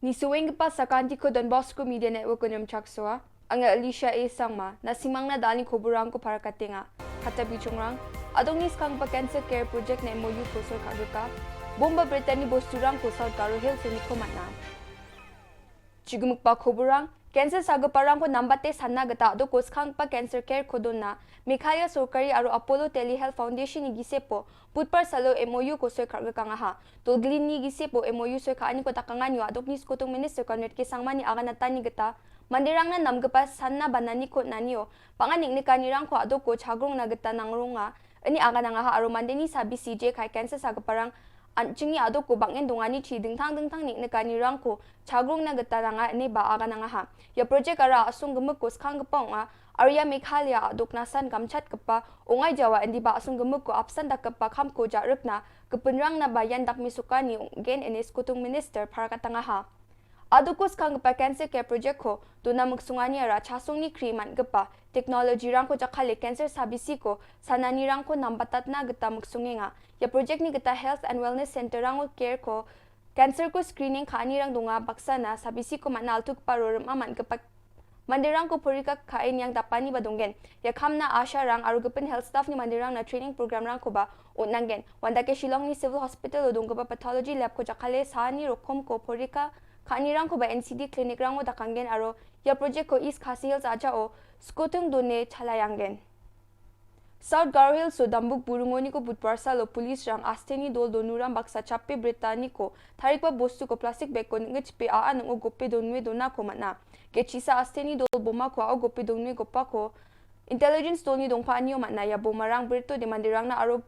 Ni suwing pa sakanti ko Don Bosco Media Network unyam chaksoa. Ang Alicia A. Sangma na simang na dali ko burang ko para katinga. Katabi chungrang. Adong nis kang pa cancer care project na MOU ko sir kaguka. Bomba Brittany bosturang ko South Garo Hills ni ko matna. Chigumuk pa ko burang. Cancer saga parang ko nambate sanna gata do kos khang pa cancer care ko don na Mikhail Sorkari aro Apollo Telehealth Foundation ni gisepo putpar salo MOU ko sir karga kanga ha tulglin ni gisepo MOU sir kaani ko takangan yo adok ni skutong minister kanet ki sangmani aga natani gata mandirang na namgapa sanna banani ko nanio panganing ni kanirang ko adok ko chagrong na gata nangrunga ani aga nanga ha aro mandeni sabi CJ kai cancer saga parang anjingi adok ko bangen dongani chi dingtang nik ne kanirang ko chagrong na gata nga ni ba aga nanga ha ya project ara asung gemuk ko skang gapong Arya Meghalaya adok nasan kamchat kapa ongai Jawa endi ba asung gemuk ko absan dak kapa kham ko jaruk na kepenrang na bayan dak misukani gen enes kutung minister para katanga ha adok ko skang pa cancer care project ko tuna muksungani ara chasung ni kriman gapa technology rang ko jakhale cancer sabisi ko sanani rang ko nambatat na gata muksungenga ya project ni gata health and wellness center rang care ko cancer ko screening khani rang dunga baksana sabisi ko manal tuk paroram aman gapa mandirang ko purika kain yang tapani badonggen ya khamna asha rang aru gupin health staff ni mandirang na training program rang ko ba unanggen wanda ke Shillong ni civil hospital odong ko ba pathology lab ko jakhale sani rokom ko purika khani rang ko ba NCD clinic rang o dakanggen aro ya project ko East Khasi Hills aja o skutung done chalayanggen South Garo Hills so dambuk burungoni ko butparsa lo police rang asteni dol donuram baksa chappe Brittany ko tharikpa bostu ko plastic bag ko ngchpe a anung goppe donwe dona ko matna ke chisa asteni dol boma ko a goppe donwe gopa ko intelligence tolni dongpa anio matna ya bomarang brito de mandirang na aro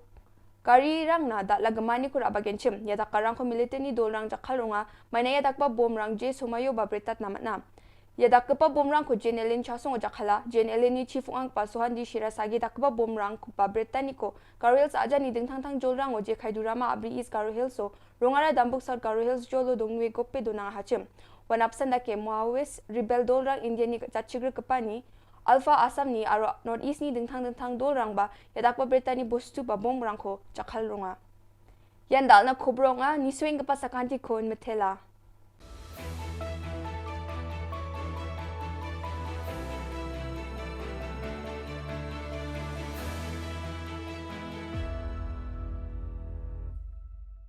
kari rang na da lagamani ko rabagenchim ya dakarang ko military dol rang jakhalonga mainaya dakpa bomrang je somayo ba britat na matna ya dakpa bomrang ko jenelin chasong jakhala jenelin ni chief ang pasuhan di shirasagi dakpa bomrang ko pa Brittany ko Garo Hills aja ni dingthang jolrang oje khaidurama abri is Garo Hills so rongara dambuk South Garo Hills jolo dongwe goppe donang hachim wanapsan da ke Maoist rebel dolrang Indian ni chachigr kapani Alpha Assam ni aro North East ni dingthang dolrang ba ya dakpa Brittany bostu ba bomrang ko jakhal ronga yan dal na khobronga ni swing ka pasakanti kon metela